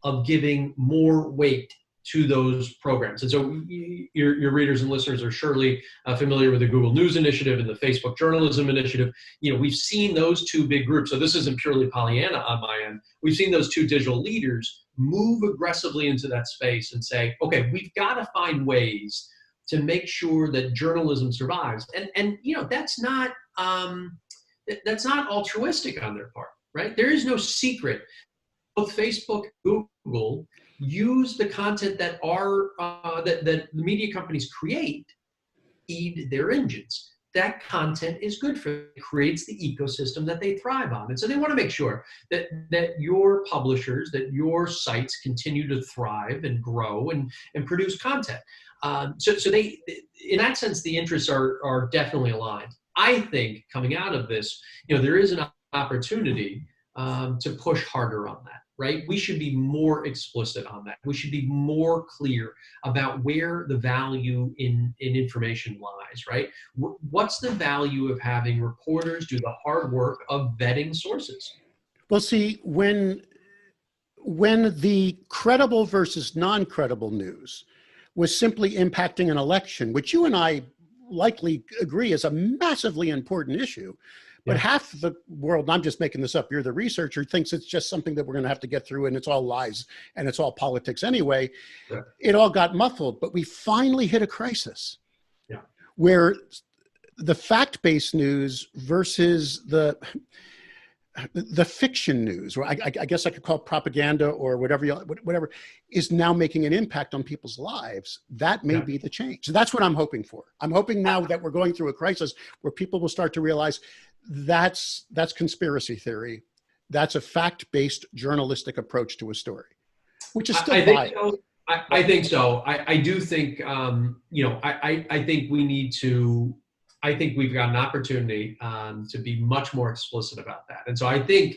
of giving more weight to those programs. And so your readers and listeners are surely familiar with the Google News Initiative and the Facebook Journalism Initiative. We've seen those two big groups. So this isn't purely Pollyanna on my end. We've seen those two digital leaders move aggressively into that space and say, okay, we've got to find ways to make sure that journalism survives. And that's not altruistic on their part, right? There is no secret. Both Facebook and Google use the content that the media companies create, feed their engines. That content is good for them. It creates the ecosystem that they thrive on. And so they want to make sure that your publishers, that your sites continue to thrive and grow and produce content. So they, in that sense, the interests are definitely aligned. I think coming out of this, there is an opportunity to push harder on that, right? We should be more explicit on that. We should be more clear about where the value in information lies, right? What's the value of having reporters do the hard work of vetting sources? Well, see, when the credible versus non-credible news was simply impacting an election, which you and I likely agree is a massively important issue, but half the world, and I'm just making this up, you're the researcher, thinks it's just something that we're going to have to get through and it's all lies and it's all politics anyway. Yeah. It all got muffled, but we finally hit a crisis where the fact-based news versus the fiction news, or I guess I could call it propaganda or whatever, is now making an impact on people's lives. That may be the change. So that's what I'm hoping for. I'm hoping now that we're going through a crisis where people will start to realize that's conspiracy theory. That's a fact-based journalistic approach to a story, which is still viable. I think so. I do think, I think we need to, I think we've got an opportunity to be much more explicit about that. And so I think,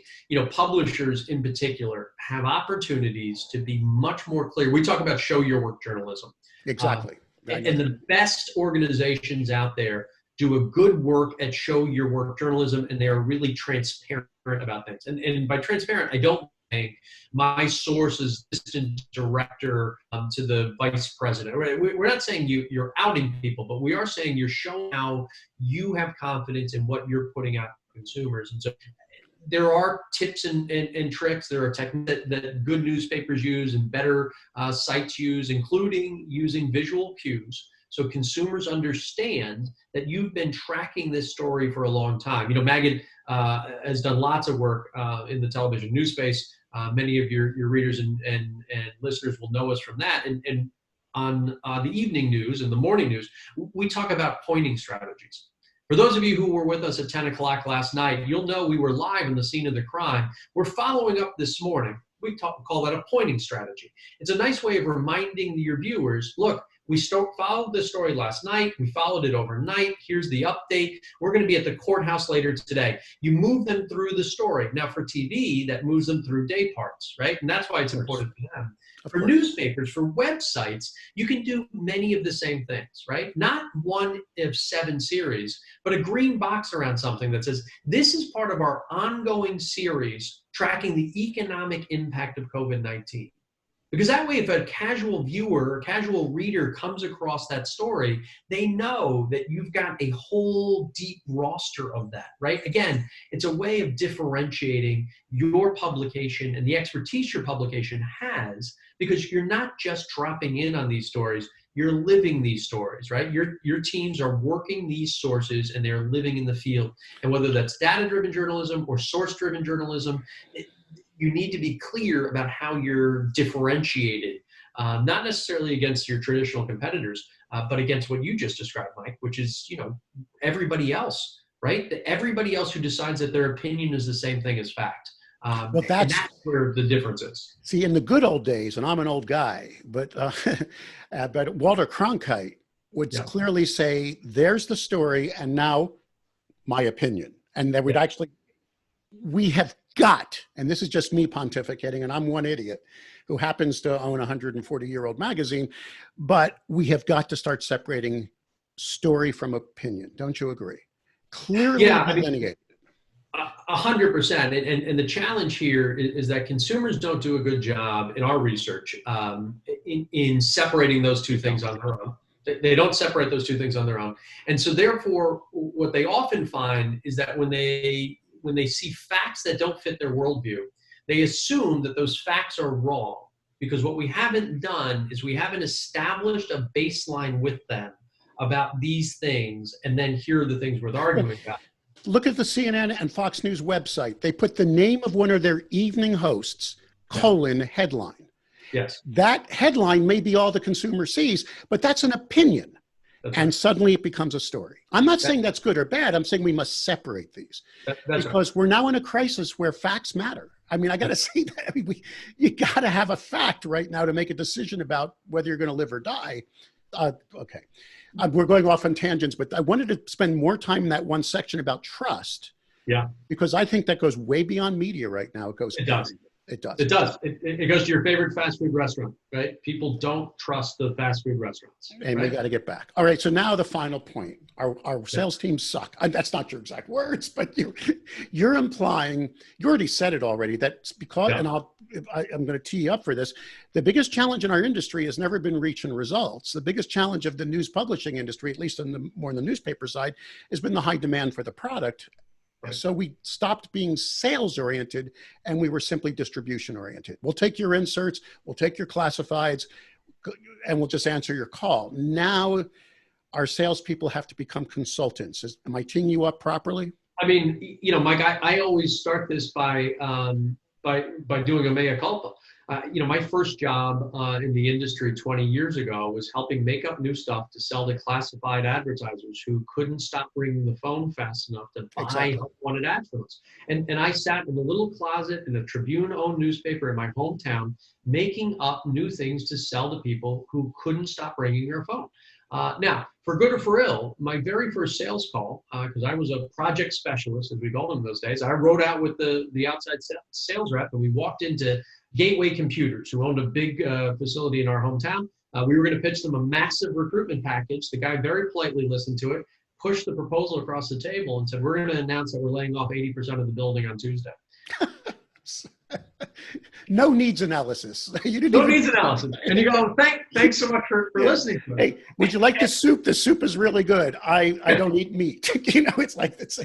publishers in particular have opportunities to be much more clear. We talk about show your work journalism. Exactly. And the best organizations out there do a good work at show your work journalism, and they are really transparent about things. And by transparent, I don't think my source is assistant director to the vice president. We're not saying you're outing people, but we are saying you're showing how you have confidence in what you're putting out to consumers. And so there are tips and tricks. There are techniques that good newspapers use and better sites use, including using visual cues, so consumers understand that you've been tracking this story for a long time. Magid has done lots of work in the television news space. Many of your readers and listeners will know us from that. And on the evening news and the morning news, we talk about pointing strategies. For those of you who were with us at 10 o'clock last night, you'll know we were live on the scene of the crime. We're following up this morning. We call that a pointing strategy. It's a nice way of reminding your viewers, look, we followed this story last night. We followed it overnight. Here's the update. We're going to be at the courthouse later today. You move them through the story. Now for TV, that moves them through day parts, right? And that's why it's important for them. For newspapers, for websites, you can do many of the same things, right? Not one of 7 series, but a green box around something that says, this is part of our ongoing series tracking the economic impact of COVID-19. Because that way, if a casual viewer or casual reader comes across that story, they know that you've got a whole deep roster of that, right? Again, it's a way of differentiating your publication and the expertise your publication has, because you're not just dropping in on these stories, you're living these stories, right? Your teams are working these sources and they're living in the field. And whether that's data-driven journalism or source-driven journalism, you need to be clear about how you're differentiated, not necessarily against your traditional competitors, but against what you just described, Mike, which is, everybody else, right? Everybody else who decides that their opinion is the same thing as fact. Well, that's where the difference is. See, in the good old days, and I'm an old guy, but Walter Cronkite would Yeah. clearly say, there's the story, and now my opinion. And that would actually, we have got, and this is just me pontificating, and I'm one idiot who happens to own a 140-year-old magazine, but we have got to start separating story from opinion. Don't you agree? Clearly delineate. 100%. And the challenge here is that consumers don't do a good job in our research in separating those two things on their own. They don't separate those two things on their own. And so therefore, what they often find is that when they see facts that don't fit their worldview, they assume that those facts are wrong, because what we haven't done is we haven't established a baseline with them about these things, and then here are the things worth arguing about. Look at the CNN and Fox News website. They put the name of one of their evening hosts, headline. Yes. That headline may be all the consumer sees, but that's an opinion. And suddenly it becomes a story. I'm not saying that's good or bad. I'm saying we must separate these because we're now in a crisis where facts matter. I mean, I got to say that. I mean, you got to have a fact right now to make a decision about whether you're going to live or die. Okay. We're going off on tangents, but I wanted to spend more time in that one section about trust. Yeah. Because I think that goes way beyond media right now. It goes. It does. It does. It does. It goes to your favorite fast food restaurant, right? People don't trust the fast food restaurants. And we got to get back. All right. So now the final point. Our sales teams suck. That's not your exact words, but you're implying, you already said it already, that because, and I'm going to tee you up for this, the biggest challenge in our industry has never been reach and results. The biggest challenge of the news publishing industry, at least more on the newspaper side, has been the high demand for the product. So we stopped being sales oriented and we were simply distribution oriented. We'll take your inserts, we'll take your classifieds, and we'll just answer your call. Now our salespeople have to become consultants. Am I teeing you up properly? I mean, Mike, I always start this by doing a mea culpa. My first job in the industry 20 years ago was helping make up new stuff to sell to classified advertisers who couldn't stop ringing the phone fast enough to buy wanted ad films. And I sat in a little closet in a Tribune-owned newspaper in my hometown, making up new things to sell to people who couldn't stop ringing their phone. Now, for good or for ill, my very first sales call, because I was a project specialist, as we called them those days, I rode out with the outside sales rep, and we walked into Gateway Computers, who owned a big facility in our hometown. We were going to pitch them a massive recruitment package. The guy very politely listened to it, pushed the proposal across the table, and said, "We're going to announce that we're laying off 80% of the building on Tuesday." No needs analysis. You didn't no needs analysis. And you go, thanks so much for listening to me. Hey, would you like the soup? The soup is really good. I don't eat meat. It's like that's.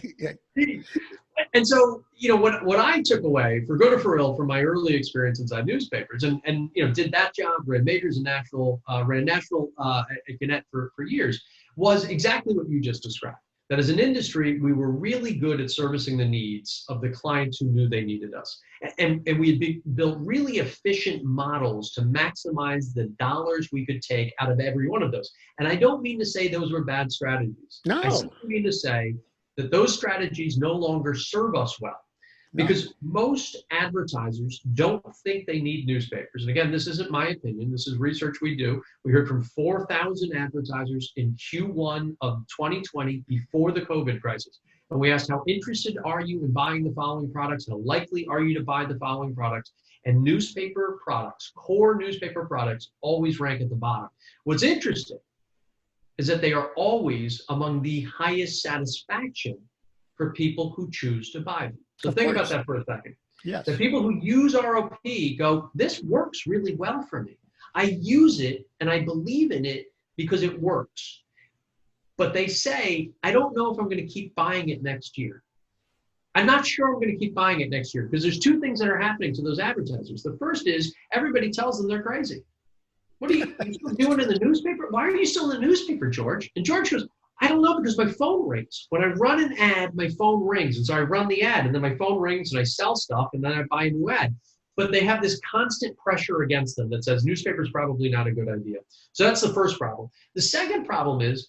And so, what I took away, for good or for ill, from my early experience inside newspapers, and did that job, ran majors and national, ran national at Gannett for years, was exactly what you just described. That as an industry, we were really good at servicing the needs of the clients who knew they needed us. And we had built really efficient models to maximize the dollars we could take out of every one of those. And I don't mean to say those were bad strategies. No. I simply mean to say that those strategies no longer serve us well. Because most advertisers don't think they need newspapers. And again, this isn't my opinion. This is research we do. We heard from 4,000 advertisers in Q1 of 2020 before the COVID crisis. And we asked, how interested are you in buying the following products? How likely are you to buy the following products? And newspaper products, core newspaper products, always rank at the bottom. What's interesting is that they are always among the highest satisfaction for people who choose to buy them. So think about that for a second. Yes. The people who use ROP go, this works really well for me. I use it and I believe in it because it works. But they say, I don't know if I'm going to keep buying it next year. I'm not sure I'm going to keep buying it next year because there's two things that are happening to those advertisers. The first is everybody tells them they're crazy. What are you still doing in the newspaper? Why are you still in the newspaper, George? And George goes, I don't know, because my phone rings. When I run an ad, my phone rings. And so I run the ad, and then my phone rings, and I sell stuff, and then I buy a new ad. But they have this constant pressure against them that says newspaper's probably not a good idea. So that's the first problem. The second problem is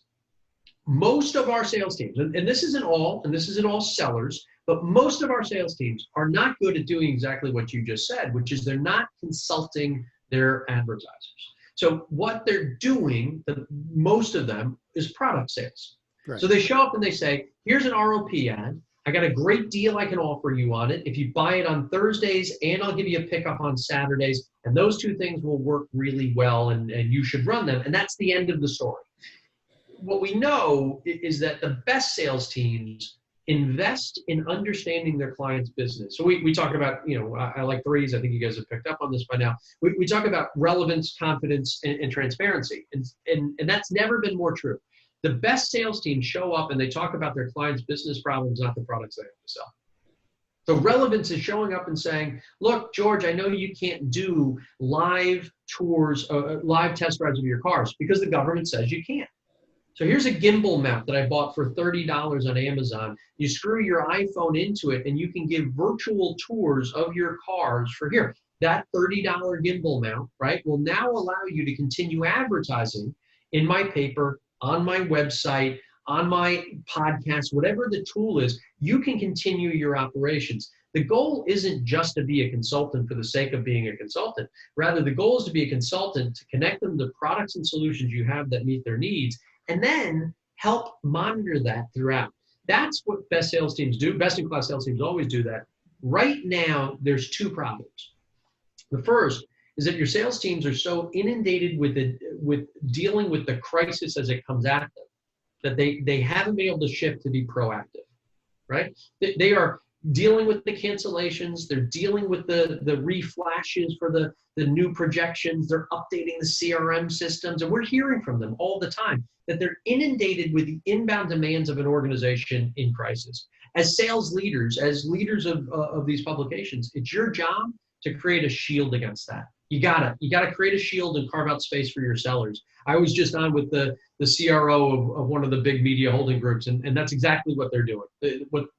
most of our sales teams, and this isn't all sellers, but most of our sales teams are not good at doing exactly what you just said, which is they're not consulting their advertisers. So what they're doing, most of them, is product sales. Right. So they show up and they say, here's an ROP ad. I got a great deal I can offer you on it. If you buy it on Thursdays, and I'll give you a pickup on Saturdays, and those two things will work really well, and you should run them. And that's the end of the story. What we know is that the best sales teams invest in understanding their client's business. So we talk about, I like threes. I think you guys have picked up on this by now. We talk about relevance, confidence, and transparency. And that's never been more true. The best sales teams show up and they talk about their client's business problems, not the products they have to sell. So relevance is showing up and saying, look, George, I know you can't do live tours, live test drives of your cars because the government says you can't. So here's a gimbal mount that I bought for $30 on Amazon. You screw your iPhone into it and you can give virtual tours of your cars for here. That $30 gimbal mount, right, will now allow you to continue advertising in my paper, on my website, on my podcast, whatever the tool is. You can continue your operations. The goal isn't just to be a consultant for the sake of being a consultant. Rather, the goal is to be a consultant to connect them to products and solutions you have that meet their needs, and then help monitor that throughout. That's what best sales teams do. Best-in-class sales teams always do that. Right now, there's two problems. The first is that your sales teams are so inundated with dealing with the crisis as it comes at them that they haven't been able to shift to be proactive, right? They are dealing with the cancellations. They're dealing with the reflashes for the new projections. They're updating the CRM systems. And we're hearing from them all the time that they're inundated with the inbound demands of an organization in crisis. As sales leaders, as leaders of these publications, it's your job to create a shield against that. You gotta create a shield and carve out space for your sellers. I was just on with the CRO of one of the big media holding groups, and that's exactly what they're doing.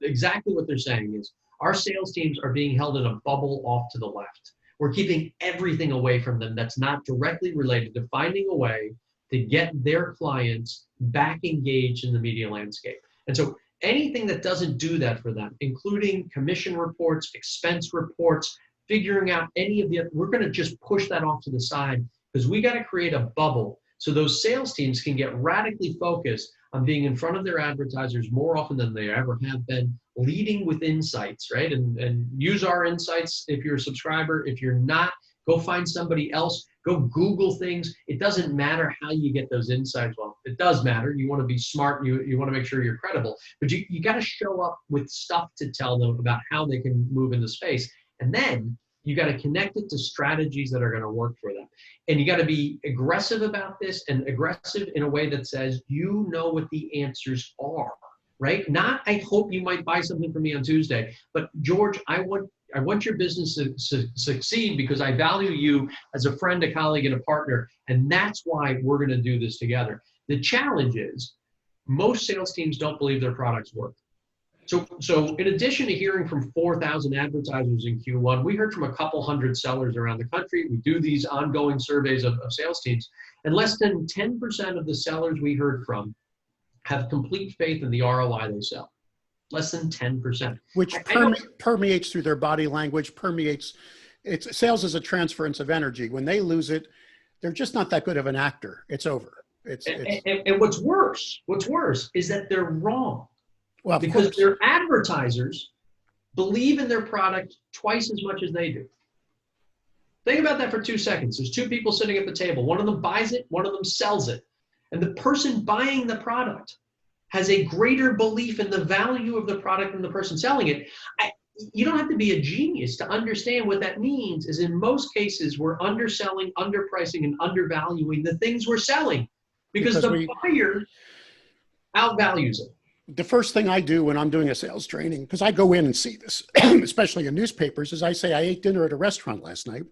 Exactly what they're saying is our sales teams are being held in a bubble off to the left. We're keeping everything away from them that's not directly related to finding a way to get their clients back engaged in the media landscape. And so anything that doesn't do that for them, including commission reports, expense reports, figuring out any of we're going to just push that off to the side because we got to create a bubble so those sales teams can get radically focused on being in front of their advertisers more often than they ever have been, leading with insights, right? And use our insights if you're a subscriber. If you're not, go find somebody else. Go Google things. It doesn't matter how you get those insights. Well, it does matter. You want to be smart. You want to make sure you're credible. But you got to show up with stuff to tell them about how they can move into space. And then you got to connect it to strategies that are going to work for them. And you got to be aggressive about this, and aggressive in a way that says, you know what the answers are, right? Not, I hope you might buy something from me on Tuesday, but George, I want your business to succeed because I value you as a friend, a colleague, and a partner. And that's why we're going to do this together. The challenge is most sales teams don't believe their products work. So in addition to hearing from 4,000 advertisers in Q1, we heard from a couple hundred sellers around the country. We do these ongoing surveys of sales teams, and less than 10% of the sellers we heard from have complete faith in the ROI they sell. Less than 10%. Which permeates through their body language, sales is a transference of energy. When they lose it, they're just not that good of an actor. It's over. And what's worse is that they're wrong. Well, because their advertisers believe in their product twice as much as they do. Think about that for 2 seconds. There's two people sitting at the table. One of them buys it, one of them sells it. And the person buying the product has a greater belief in the value of the product than the person selling it. You don't have to be a genius to understand what that means is in most cases, we're underselling, underpricing, and undervaluing the things we're selling because the buyer outvalues it. The first thing I do when I'm doing a sales training, because I go in and see this, especially in newspapers, is I say, I ate dinner at a restaurant last night.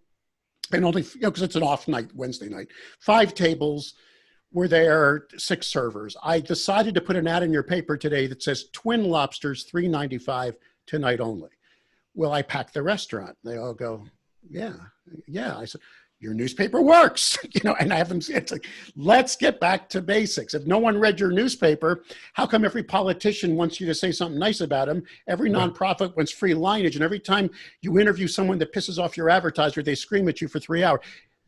And only, because it's an off night, Wednesday night, 5 tables were there, 6 servers. I decided to put an ad in your paper today that says twin lobsters, $3.95 tonight only. Will I pack the restaurant? They all go, yeah. I said, your newspaper works, and I have them say, it's like, let's get back to basics. If no one read your newspaper, how come every politician wants you to say something nice about him? Every nonprofit wants free lineage. And every time you interview someone that pisses off your advertiser, they scream at you for 3 hours.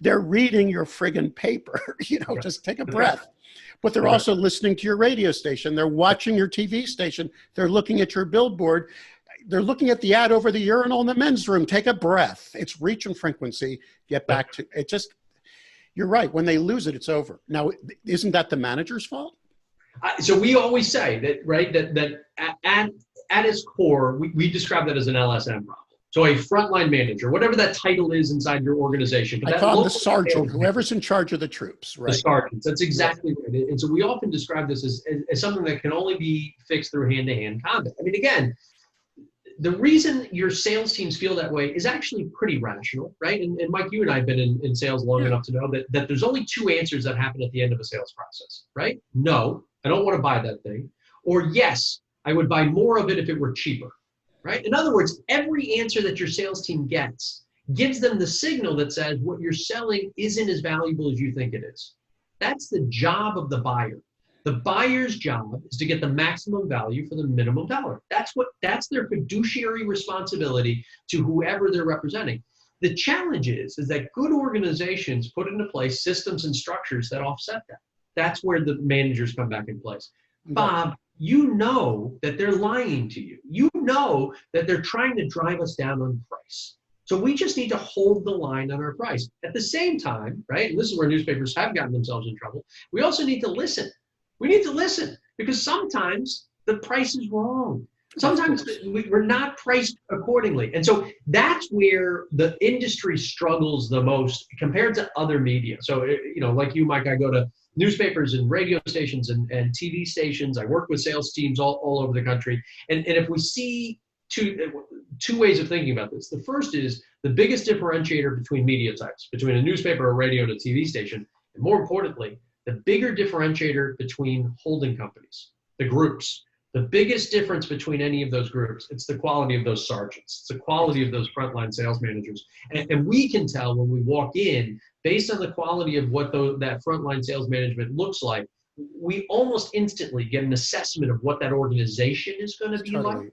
They're reading your friggin' paper, just take a breath. But they're also listening to your radio station. They're watching your TV station. They're looking at your billboard. They're looking at the ad over the urinal in the men's room. Take a breath. It's reach and frequency. Get back to it. You're right. When they lose it, it's over. Now, isn't that the manager's fault? So we always say that, right, that at its core, we describe that as an LSM problem. So a frontline manager, whatever that title is inside your organization. I call them the sergeant, whoever's in charge of the troops, right? The sergeants, that's exactly right. And so we often describe this as something that can only be fixed through hand-to-hand combat. I mean, again, the reason your sales teams feel that way is actually pretty rational, right? And Mike, you and I have been in sales long enough to know that there's only two answers that happen at the end of a sales process, right? No, I don't want to buy that thing. Or yes, I would buy more of it if it were cheaper. Right? In other words, every answer that your sales team gets gives them the signal that says what you're selling isn't as valuable as you think it is. That's the job of the buyer. The buyer's job is to get the maximum value for the minimum dollar. That's their fiduciary responsibility to whoever they're representing. The challenge is that good organizations put into place systems and structures that offset that. That's where the managers come back in place. Bob, you know that they're lying to you. You know that they're trying to drive us down on price. So we just need to hold the line on our price. At the same time, right, and this is where newspapers have gotten themselves in trouble, we also need to listen. We need to listen because sometimes the price is wrong. Sometimes we're not priced accordingly. And so that's where the industry struggles the most compared to other media. So, like you, Mike, I go to newspapers and radio stations and TV stations. I work with sales teams all over the country. And if we see two ways of thinking about this, the first is the biggest differentiator between media types, between a newspaper, a radio, and a TV station, and more importantly, the bigger differentiator between holding companies, the groups. The biggest difference between any of those groups, it's the quality of those sergeants. It's the quality of those frontline sales managers. And we can tell when we walk in, based on the quality of what that frontline sales management looks like, we almost instantly get an assessment of what that organization is going to be like.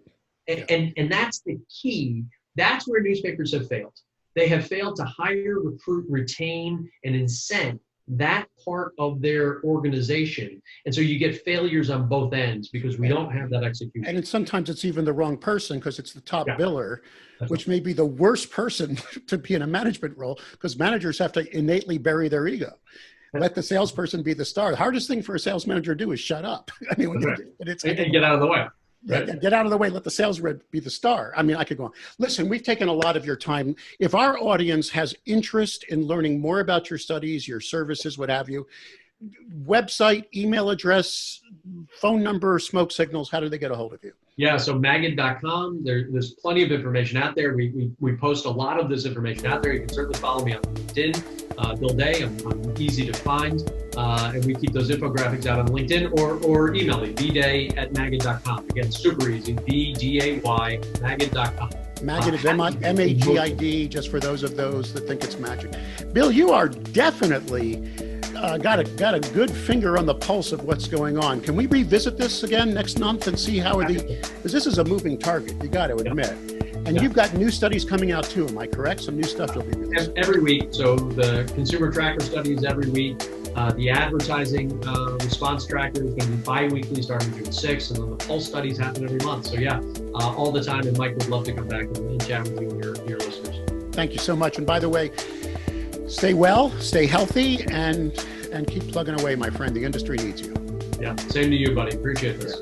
And that's the key. That's where newspapers have failed. They have failed to hire, recruit, retain, and incent that part of their organization. And so you get failures on both ends because we don't have that execution. And sometimes it's even the wrong person because it's the top biller, which may be the worst person to be in a management role because managers have to innately bury their ego. Let the salesperson be the star. The hardest thing for a sales manager to do is shut up. I mean, and get out of the way. Right. Get out of the way. Let the sales rep be the star. I mean, I could go on. Listen, we've taken a lot of your time. If our audience has interest in learning more about your studies, your services, what have you, website, email address, phone number, smoke signals, how do they get a hold of you? Yeah, so Magid.com. There's plenty of information out there. We post a lot of this information out there. You can certainly follow me on LinkedIn. Bill Day, I'm easy to find. And we keep those infographics out on LinkedIn or email me, bday@magid.com. Again, super easy, BDAY, Magid.com. Magid is M-A-G-I-D, just for those that think it's magic. Bill, you are definitely got a good finger on the pulse of what's going on. Can we revisit this again next month and see how because this is a moving target, you got to admit. And you've got new studies coming out too, am I correct? Some new stuff you'll be releasing. Every week. So the consumer tracker studies every week. The advertising response tracker is going to be bi-weekly starting June 6th, and then the pulse studies happen every month. So yeah, all the time, and Mike would love to come back and chat with you and your listeners. Thank you so much. And by the way, stay well, stay healthy, and keep plugging away, my friend. The industry needs you. Yeah, same to you, buddy. Appreciate this.